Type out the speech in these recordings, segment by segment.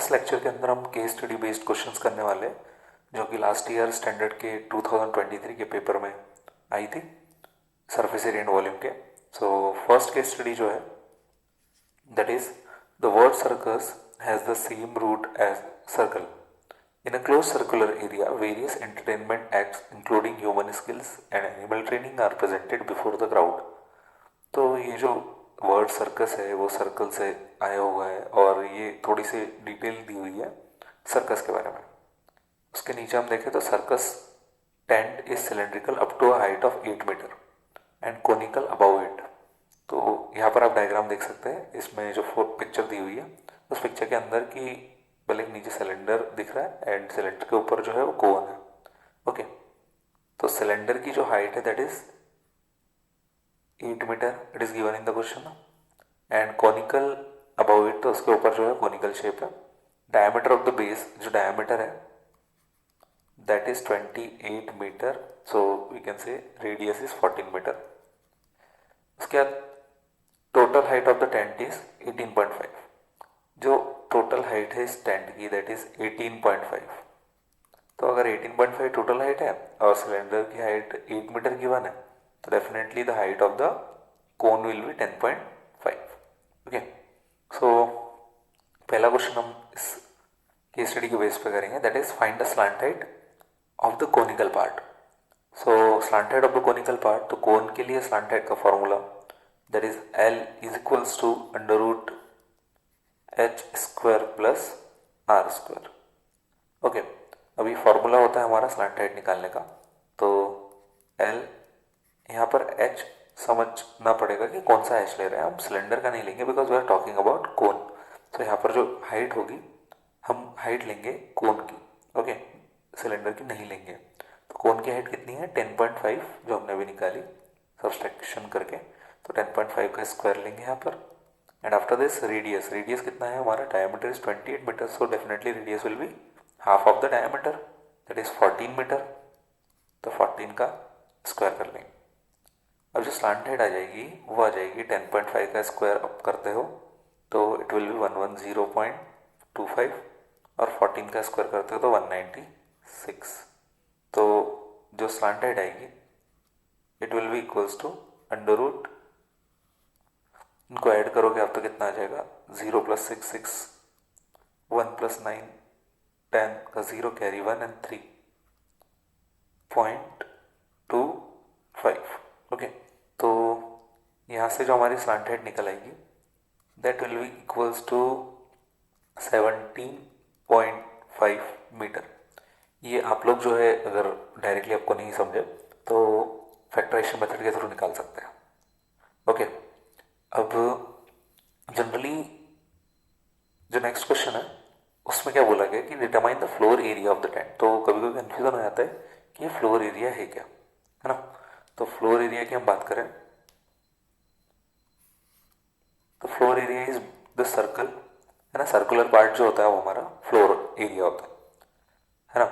इस लेक्चर के अंदर हम केस स्टडी बेस्ड क्वेश्चंस करने वाले हैं, जो कि लास्ट ईयर स्टैंडर्ड के 2023 के पेपर में आई थी, सरफेस एरिया एंड वॉल्यूम के। सो फर्स्ट केस स्टडी जो है, that is the word circus has the same root as circle. In a closed circular area, various entertainment acts including human skills and animal training are presented before the crowd। तो ये जो word circus है वो circle से आया हुआ है और ये थोड़ी सी डिटेल दी हुई है सर्कस के बारे में। उसके नीचे हम देखें तो circus tent is cylindrical up to a height of 8 metre and conical above it. तो यहाँ पर आप डायग्राम देख सकते हैं, इसमें जो पिक्चर दी हुई है उस पिक्चर के अंदर की पहले नीचे सिलेंडर दिख रहा है एंड सिलेंडर के ऊपर जो है वो कोन है। ओके, तो सिलेंडर की जो हाइट है that is 8 metre, it is given in the question. And conical above it, तो उसके ऊपर जो है कॉनिकल शेप है। डायमीटर ऑफ द बेस, जो डायमीटर है that is 28 metre, so we can say radius is 14 metre. उसके बाद total height of the tent is 18.5। जो टोटल हाइट है इस टेंट की दैट इज 18.5। तो अगर 18.5 टोटल हाइट है और सिलेंडर की हाइट 8 मीटर गिवन है, तो definitely the height of the cone will be 10.5। Okay, so पहला क्वेश्चन हम इस केस स्टडी के बेस पे करेंगे, that is find the slant height of the conical part. So slant height of the conical part, तो cone के लिए slant height का formula that is L is equals to under root h square plus r square. Okay, अभी formula होता है हमारा slant height निकालने का, तो L यहाँ पर h समझना पड़ेगा कि कौन सा h ले रहे हैं। हम सिलेंडर का नहीं लेंगे because we are talking about cone. तो यहाँ पर जो हाइट होगी हम हाइट लेंगे कोन की। ओके, सिलेंडर की नहीं लेंगे। तो कोन की हाइट कितनी है 10.5, जो हमने अभी निकाली सब्सट्रैक्शन करके। तो 10.5 का स्क्वायर लेंगे यहाँ पर। And after this radius, radius कितना है हमारा, diameter is 28 metre, so definitely radius will be half of the diameter that is 14 metre. तो 14 का स्क्वायर कर लेंगे। अब जो स्लांट हाइट आ जाएगी वो आ जाएगी 10.5 का स्क्वायर अप करते हो तो इट विल बी 110.25 और 14 का स्क्वायर करते हो तो 196। तो जो स्लांट हाइट आएगी it will be equals to under root, इनको ऐड करोगे आप तो कितना आ जाएगा 0 + 6 6, 1 + 9 10 का 0 कैरी 1 एंड 3.25। ओके, तो यहाँ से जो हमारी स्लांट हाइट निकल आएगी that will be equals to 17.5 metre. ये आप लोग जो है अगर डायरेक्टली आपको नहीं समझे तो फैक्टराइजेशन मेथड के थ्रू निकाल सकते हैं। ओके, अब जनरली जो नेक्स्ट क्वेश्चन है उसमें क्या बोला गया कि determine the floor area of the tent. तो कभी कभी कंफ्यूजन हो जाता है कि ये फ्लोर एरिया है क्या, है ना। तो फ्लोर एरिया की हम बात करें तो floor area is the circle, है ना। सर्कुलर पार्ट जो होता है वो हमारा फ्लोर एरिया होता है ना।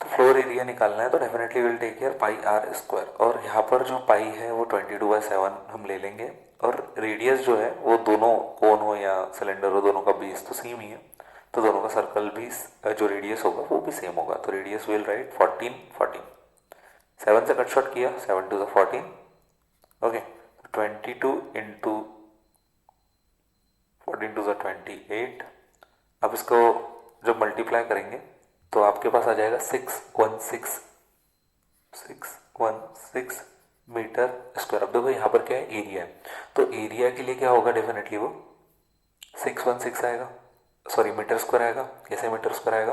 तो फ्लोर एरिया निकालना है तो definitely will take care pi r square, और यहाँ पर जो पाई है वो 22/7 हम ले लेंगे। और रेडियस जो है वो दोनों कोन हो या सिलेंडर हो, दोनों का बेस तो सेम ही है, तो दोनों का सर्कल भी जो रेडियस होगा वो भी सेम होगा। तो रेडियस विल राइट 14 14, 7 से कट शॉर्ट किया, 7 × 14। Okay, 22 into 14 × 28। अब इसको जब मल्टीप्लाई करेंगे तो आपके पास आ जाएगा 616 मीटर स्क्वायर। अब देखो यहाँ पर क्या है, एरिया है, तो एरिया के लिए क्या होगा, डेफिनेटली वो 616 आएगा, सॉरी मीटर स्क्वायर आएगा। कैसे मीटर स्क्वायर आएगा,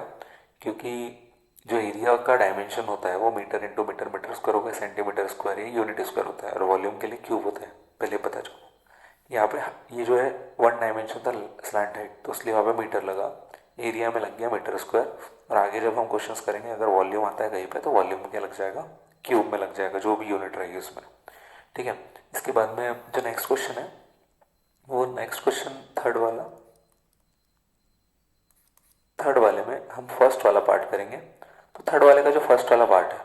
क्योंकि जो एरिया का डायमेंशन होता है वो metre into metre, metre square होगा, सेंटीमीटर स्क्वायर या यूनिट स्क्वायर होता है, और वॉल्यूम के लिए क्यूब होता है, पहले पता चलो। यहाँ पे ये जो है 1 डायमेंशन था स्लैंट हाइट, तो इसलिए वहाँ पे मीटर लगा, एरिया में लग गया मीटर स्क्वायर। और आगे जब हम क्वेश्चंस करेंगे अगर वॉल्यूम आता है कहीं पे तो वॉल्यूम में क्या लग जाएगा, क्यूब में लग जाएगा, जो भी यूनिट रहेगी उसमें। ठीक है, इसके बाद में जो नेक्स्ट क्वेश्चन है वो नेक्स्ट क्वेश्चन थर्ड वाले में हम फर्स्ट वाला पार्ट करेंगे। तो थर्ड वाले का जो फर्स्ट वाला पार्ट है,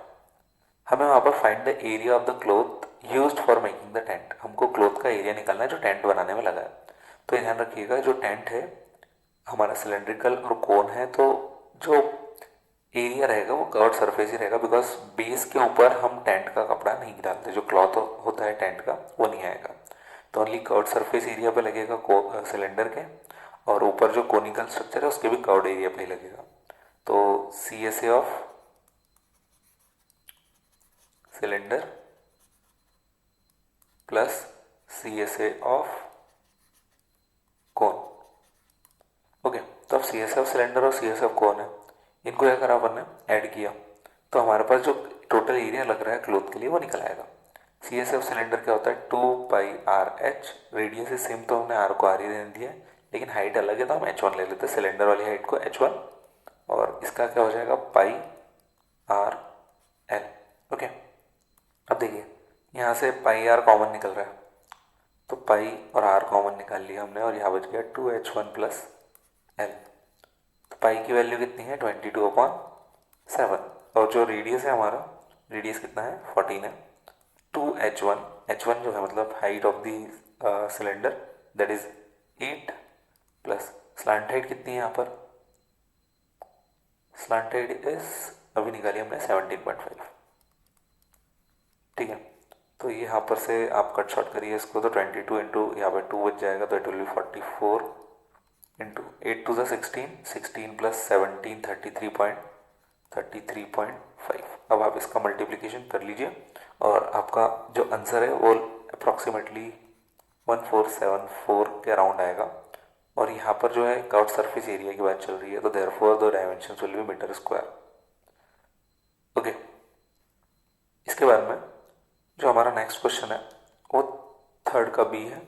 हमें वहाँ पर find the area of the cloth used for making the tent. हमको क्लॉथ का एरिया निकालना है जो टेंट बनाने में लगा है। तो ध्यान रखिएगा जो टेंट है हमारा सिलेंड्रिकल और कोन है, तो जो एरिया रहेगा वो कर्व्ड सरफेस ही रहेगा, बिकॉज बेस के ऊपर हम टेंट का कपड़ा नहीं डालते, जो क्लॉथ होता है टेंट का वो नहीं आएगा, तो ओनली कर्व्ड सरफेस एरिया पे लगेगा सिलेंडर के, और ऊपर जो कोनिकल स्ट्रक्चर है उसके भी कर्व्ड एरिया पे ही लगेगा। तो C S A of cylinder plus C S A of cone. Okay, तो अब C S A of cylinder और सी एस ए ऑफ कोन है, इनको क्या करा अपन ने, ऐड किया, तो हमारे पास जो टोटल एरिया लग रहा है क्लोथ के लिए वो निकल आएगा। सी एस एफ सिलेंडर क्या होता है, 2 πr h, radius is same तो हमने आर को आर ही रहने दिया है, लेकिन हाइट अलग है तो हम h1 ले लेते हैं, सिलेंडर वाली हाइट को h1, और इसका क्या हो जाएगा πr l। ओके, अब देखिए यहाँ से πr कॉमन निकल रहा है, तो पाई और r कॉमन निकाल लिया हमने, और यहाँ बच गया 2h1 प्लस l। तो पाई की वैल्यू कितनी है, 22/7, और जो रेडियस है हमारा, रेडियस कितना है, 14 है। 2h1, h1 जो है मतलब height of the cylinder, that is 8, plus slant height कितनी है यहाँ पर, स्लांट हाइट इज अभी निकाली हमने 17.5। ठीक है, तो ये यहाँ पर से आप कट शॉर्ट करिए इसको, तो 22 इंटू यहाँ पर 2 बच जाएगा, तो it will be 44 into 8 two 16, 16 plus 17, 33.5। अब आप इसका मल्टीप्लिकेशन कर लीजिए और आपका जो आंसर है वो अप्रॉक्सीमेटली 1474 के अराउंड आएगा। और यहाँ पर जो है कर्व्ड सरफेस एरिया की बात चल रही है, तो therefore the dimensions will be metre square. Okay, इसके बाद में जो हमारा नेक्स्ट क्वेश्चन है वो थर्ड का बी है।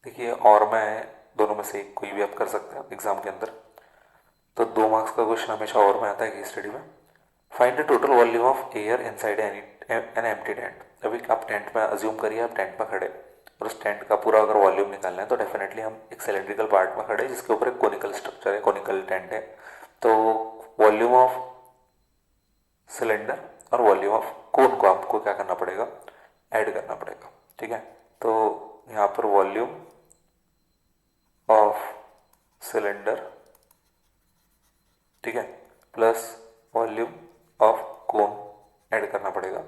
देखिए, और मैं दोनों में से कोई भी आप कर सकते हैं एग्जाम के अंदर, तो 2 मार्क्स का क्वेश्चन हमेशा और में आता है केस स्टडी में। Find the total volume of air inside an empty tent. अभी आप टेंट में अज्यूम करिए, आप टेंट में खड़े, और उस टेंट का पूरा अगर वॉल्यूम निकालना है तो डेफिनेटली हम एक सिलेंड्रिकल पार्ट में खड़े हैं जिसके ऊपर एक कोनिकल स्ट्रक्चर है, कोनिकल टेंट है, तो वॉल्यूम ऑफ सिलेंडर और वॉल्यूम ऑफ कोन को आपको क्या करना पड़ेगा, ऐड करना पड़ेगा। ठीक है, तो यहाँ पर वॉल्यूम ऑफ सिलेंडर, ठीक है, plus volume of cone add करना पड़ेगा।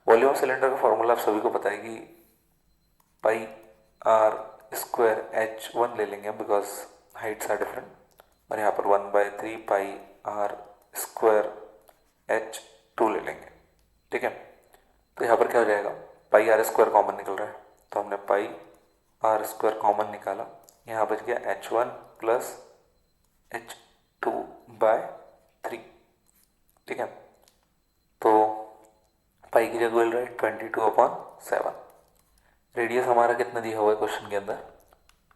वॉल्यूम ऑफ सिलेंडर का फॉर्मूला आप सभी को पता है कि πr² ले लेंगे बिकॉज हाइट्स आर डिफरेंट, और यहाँ पर 1/3 πr²h2 ले लेंगे। ठीक है, तो यहाँ पर क्या हो जाएगा, πr² कॉमन निकल रहा है, तो हमने πr² कॉमन निकाला, यहाँ बच गया h1 प्लस h2/3। ठीक है, तो पाई की जगह मिल रहा है 22/7। रेडियस हमारा कितना दिया हुआ है क्वेश्चन के अंदर,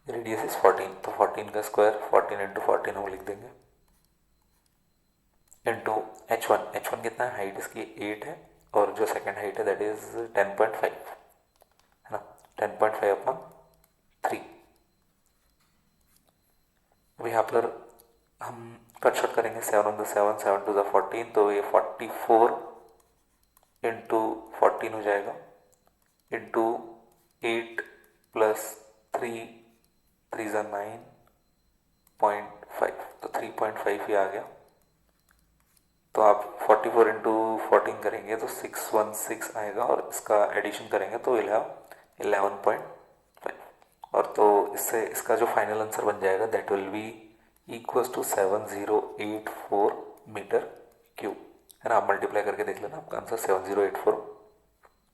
रेडियस इज 14, तो 14 का स्क्वायर 14 इंटू 14 हम लिख देंगे, इंटू h1 कितना है, हाइट इसकी 8 है, और जो सेकंड हाइट है दैट इज 10.5 है ना, 10.5/3। अब यहाँ पर हम कट शॉर्ट करेंगे, 7 on the 7, 7 to the 14, तो ये 44 इंटू 14 हो जाएगा, इंटू 8 प्लस 3, 3 ज़ा 9.5, तो 3.5 ही आ गया। तो आप 44 इंटू 14 करेंगे तो 616 आएगा, और इसका एडिशन करेंगे तो विल हैव 11.5, और तो इससे इसका जो फाइनल आंसर बन जाएगा that will be equals to 7084 metre cube, है ना। आप मल्टीप्लाई करके देख लेना, आपका आंसर 7084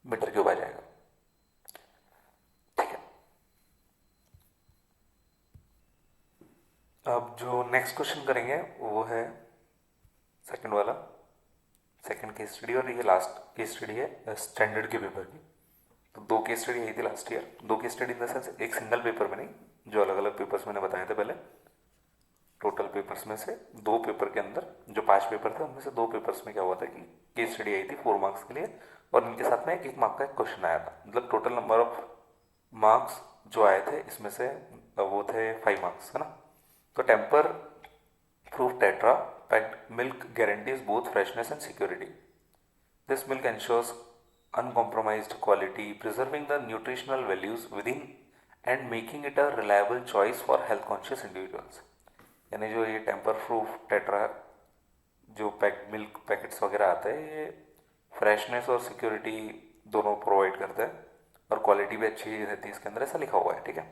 मीटर क्यूब आ जाएगा। ठीक है, अब जो नेक्स्ट क्वेश्चन करेंगे वो है सेकंड वाला, सेकंड केस स्टडी, और ये लास्ट केस स्टडी है स्टैंडर्ड के पेपर की। तो 2 केस स्टडी आई थी last year, 2 case study in the sense एक सिंगल पेपर में नहीं, जो अलग अलग पेपर्स मैंने बताए थे पहले। टोटल पेपर्स में से 2 पेपर के अंदर जो 5 पेपर थे उनमें से 2 पेपर्स में क्या हुआ था कि केस स्टडी आई थी 4 मार्क्स के लिए, और इनके साथ में 1 मार्क का एक क्वेश्चन आया था, मतलब टोटल नंबर ऑफ मार्क्स जो आए थे इसमें से वो थे 5 मार्क्स, है ना। तो tamper proof tetra packed milk guarantees both freshness and security. This milk ensures uncompromised quality, preserving the nutritional values within and making it a reliable choice for health conscious individuals. यानी जो ये tamper proof tetra जो milk packets वगैरह आते हैं, ये freshness और security दोनों प्रोवाइड करते हैं और क्वालिटी भी अच्छी रहती है इसके अंदर, ऐसा लिखा हुआ है। ठीक है,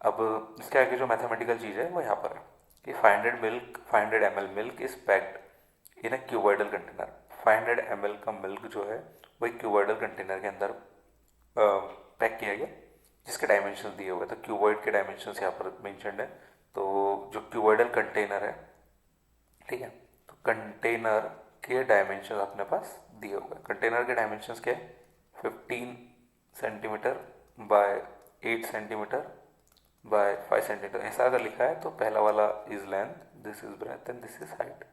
अब इसके आगे जो मैथमेटिकल चीज़ है वो यहाँ पर है कि 500 ml milk is packed in a cuboidal container. 500 ml का मिल्क जो है वो एक क्यूबॉइडल कंटेनर के अंदर पैक किया गया, जिसके डायमेंशन दिए हुए। तो क्यूबॉइड के डायमेंशन यहाँ पर मेंशन्ड है। तो जो क्यूबॉइडल कंटेनर है, ठीक है, तो कंटेनर के डायमेंशन अपने पास दिए हुए हैं। कंटेनर के डायमेंशंस क्या है? 15 centimetre by 8 centimetre by 5 centimetre, ऐसा अगर लिखा है तो पहला वाला is length, this is breadth and this is height.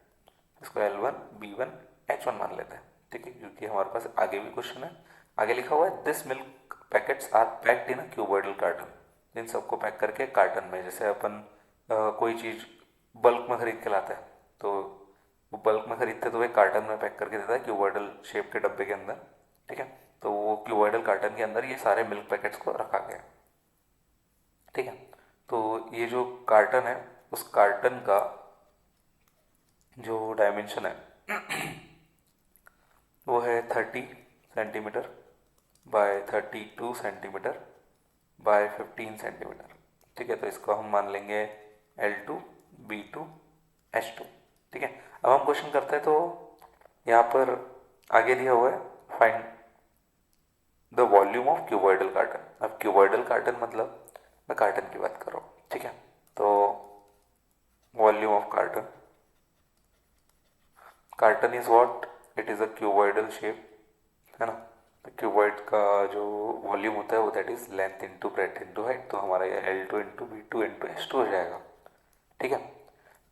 इसको L1 B1 H1 मान लेते हैं। ठीक है, क्योंकि हमारे पास आगे भी क्वेश्चन है। आगे लिखा हुआ है this milk packets are packed in a cuboidal carton. इन सबको पैक करके कार्टन में, जैसे अपन कोई चीज़ बल्क में खरीद के लाते हैं तो वो बल्क में खरीदते तो वो कार्टन में पैक करके देता है क्यूबॉइडल शेप के डब्बे के अंदर। ठीक है, तो वो क्यूबॉइडल कार्टन के अंदर ये सारे मिल्क पैकेट्स को रखा गया। ठीक है, तो ये जो कार्टन है उस कार्टन का जो डायमेंशन है वो है 30 centimetre bye 32 centimetre bye 15 centimetre. ठीक है, तो इसको हम मान लेंगे L2 B2 H2। ठीक है, अब हम क्वेश्चन करते हैं तो यहाँ पर आगे दिया हुआ है find the volume of cuboidal carton. अब क्यूबॉइडल कार्टन मतलब मैं कार्टन की बात कर रहा हूँ। ठीक है, तो volume of carton, carton is what, it is a cuboidal shape, है ना। तो क्यूबॉइड का जो वॉल्यूम होता है वो that is length into breadth into height. तो हमारा ये L2 into B2 into H2 हो जाएगा। ठीक है,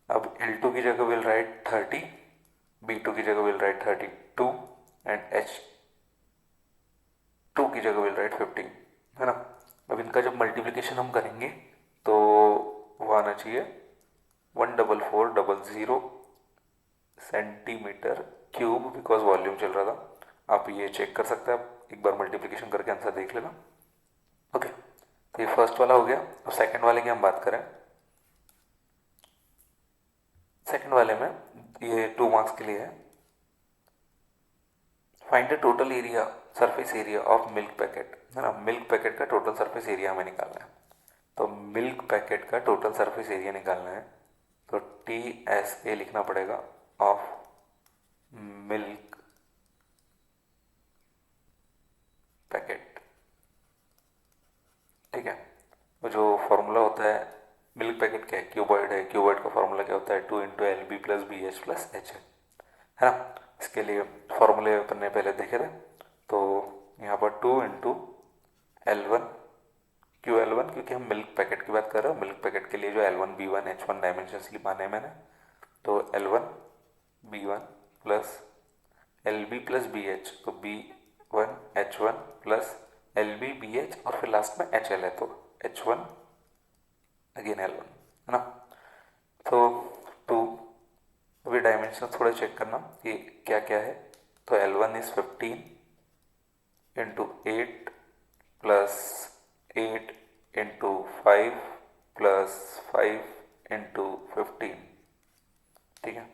अब L2 की जगह विल राइट 30, B2 की जगह विल राइट 32 एंड H2 की जगह विल राइट 15, है ना। अब इनका जब मल्टीप्लिकेशन हम करेंगे तो वो आना चाहिए 14400 सेंटीमीटर क्यूब, बिकॉज वॉल्यूम चल रहा था। आप ये चेक कर सकते हैं, आप एक बार मल्टीप्लिकेशन करके आंसर देख लेना। ओके, तो ये फर्स्ट वाला हो गया। अब सेकंड वाले की हम बात करें, सेकंड वाले में ये 2 मार्क्स के लिए है। Find the total area, surface area of milk packet, है ना। मिल्क पैकेट का टोटल सरफेस एरिया हमें निकालना है। तो मिल्क पैकेट का टोटल सरफेस एरिया निकालना है तो TSA लिखना पड़ेगा ऑफ मिल्क पैकेट। ठीक है, वो जो फॉर्मूला होता है मिल्क पैकेट क्या है, क्यूबॉइड है। क्यूबॉइड का फॉर्मूला क्या होता है? 2 into LB plus BH plus H है ना। इसके लिए फॉर्मूले अपन ने पहले देखे थे। तो यहाँ पर 2 इंटू L1 QL1, क्योंकि हम मिल्क पैकेट की बात कर रहे हैं। मिल्क पैकेट के लिए जो L1 B1 H1 डायमेंशन लिखाने हैं मैंने, तो L1 B1 plus LB plus BH, तो B1 H1 plus LB BH और फिर लास्ट में HL है तो H1 अगेन L1, है ना। तो 2, अभी डायमेंशन थोड़ा चेक करना कि क्या क्या है। तो L1 is 15 into 8 plus 8 into 5 plus 5 into 15। ठीक है,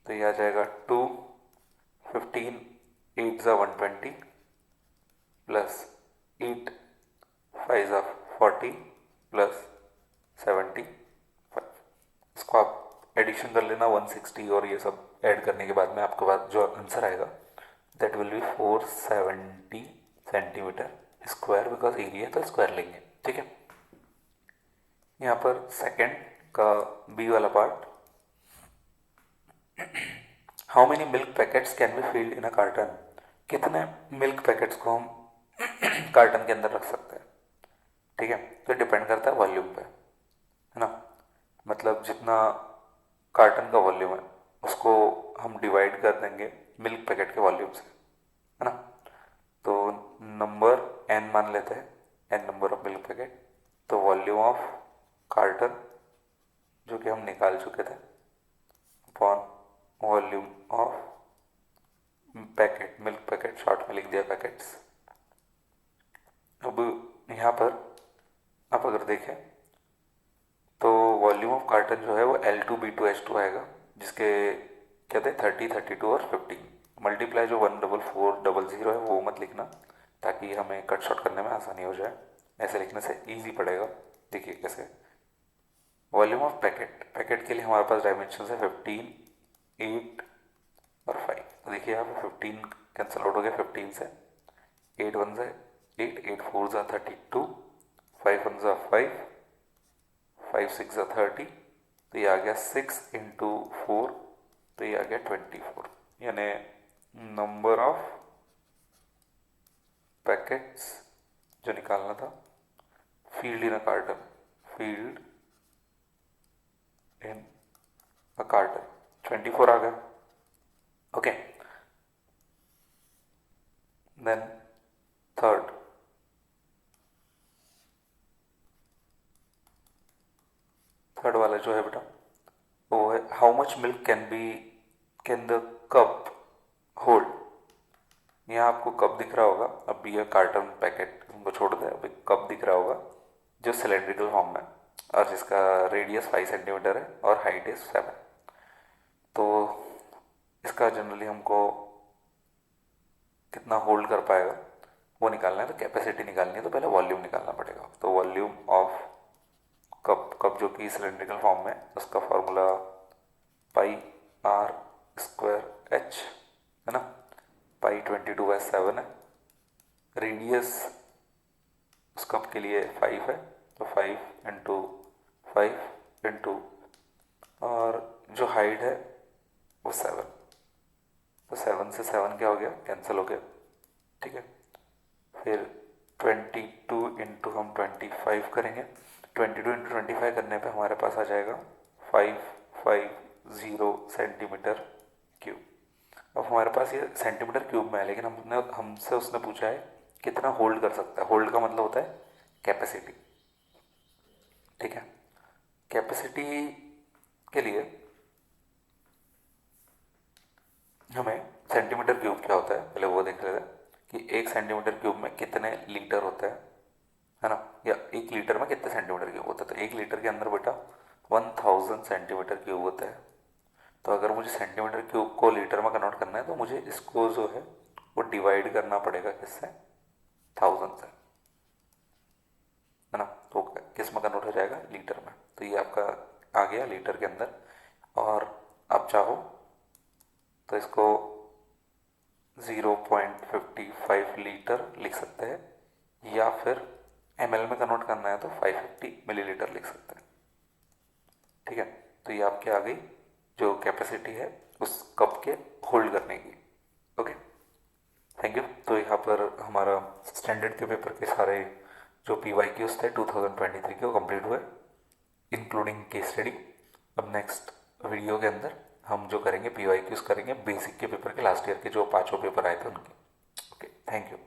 तो ये आ जाएगा 2, 15 8 ज़ा 120 प्लस 8 5 ज़ा 40 प्लस 75। इसको आप एडिशन कर लेना 160 और ये सब ऐड करने के बाद में आपके पास जो आंसर आएगा that will B 470 centimetre square, because area तो स्क्वायर लेंगे। ठीक है, यहाँ पर सेकंड का बी वाला part, how many milk packets can be filled in a carton. कितने मिल्क पैकेट्स को हम कार्टन के अंदर रख सकते हैं। ठीक है, तो डिपेंड करता है वॉल्यूम पे, है ना। मतलब जितना कार्टन का वॉल्यूम है उसको हम डिवाइड कर देंगे मिल्क पैकेट के वॉल्यूम से, है ना। तो नंबर n मान लेते हैं, n number of milk packet. तो वॉल्यूम ऑफ कार्टन जो कि हम निकाल चुके थे upon volume of packet, milk packet short में लिख दिया पैकेट्स। अब यहाँ पर आप अगर देखें तो वॉल्यूम ऑफ कार्टन जो है वो L2B2H2 आएगा, जिसके कहते हैं 30, 32 और 15। मल्टीप्लाई जो 14400 है वो मत लिखना, ताकि हमें कट शॉर्ट करने में आसानी हो जाए। ऐसे लिखने से इजी पड़ेगा। देखिए कैसे। वॉल्यूम ऑफ पैकेट, पैकेट के लिए हमारे पास डायमेंशन है 15, 8 और 5। तो देखिए यहाँ पे 15 कैंसिल आउट हो गया 15 से। 8 1 से 8, 8 4 जा 32, 5 1 जा 5, 5 6 जा 30। तो ये आ गया 6 इंटू 4, तो ये आ गया 24। यानी नंबर ऑफ पैकेट्स जो निकालना था, filled in a carton, filled in a carton 24 आ गया। ओके, देन थर्ड, थर्ड वाला जो है बेटा वो है how much milk can the cup hold. यहाँ आपको कप दिख रहा होगा, अभी यह कार्टन पैकेट उनको छोड़ दे, अभी कप दिख रहा होगा जो सिलेंड्रिकल फॉर्म में और जिसका रेडियस 5 सेंटीमीटर है और हाइट इज 7। तो इसका जनरली हमको कितना होल्ड कर पाएगा वो निकालना है। तो कैपेसिटी निकालनी है तो पहले वॉल्यूम निकालना पड़ेगा। तो वॉल्यूम ऑफ कप जो कि सिलेंड्रिकल फॉर्म में, उसका formula pi r square h है ना। पाई 22/7 है। रेडियस उस कप के लिए 5 है, तो 5 इंटू 5 इंटू, और जो हाइट है वो 7। तो 7 से 7 क्या हो गया, कैंसिल हो गया। ठीक है, फिर 22 इंटू हम 25 करेंगे। 22 इंटू 25 करने पे हमारे पास आ जाएगा 550 सेंटीमीटर क्यूब। अब हमारे पास ये सेंटीमीटर क्यूब में है, लेकिन हमसे उसने पूछा है कितना होल्ड कर सकता है। होल्ड का मतलब होता है कैपेसिटी। ठीक है, कैपेसिटी के लिए हमें सेंटीमीटर क्यूब क्या होता है पहले वो देख लेते हैं कि 1 सेंटीमीटर क्यूब में कितने लीटर होते हैं, है ना, या 1 लीटर में कितने सेंटीमीटर क्यूब होता है। तो 1 लीटर के अंदर बेटा 1000 सेंटीमीटर क्यूब होता है। तो अगर मुझे सेंटीमीटर क्यूब को लीटर में कन्वर्ट करना है तो मुझे इसको जो है वो डिवाइड करना पड़ेगा किससे, 1000 से, है ना। तो किस में कन्वर्ट हो जाएगा, लीटर में। तो ये आपका आ गया लीटर के अंदर। और आप चाहो तो इसको 0.55 लीटर लिख सकते हैं, या फिर ml में कन्वर्ट करना है तो 550 मिलीलीटर लिख सकते हैं। ठीक है, तो ये आपके आ गई जो कैपेसिटी है उस कप के होल्ड करने की। Okay, thank you. तो यहाँ पर हमारा स्टैंडर्ड के पेपर के सारे जो PYQs थे 2023 के वो कंप्लीट हुए, इंक्लूडिंग केस स्टडी। अब नेक्स्ट वीडियो के अंदर हम जो करेंगे PYQs करेंगे बेसिक के पेपर के, लास्ट ईयर के जो 5 पेपर आए थे उनके। Okay, thank you.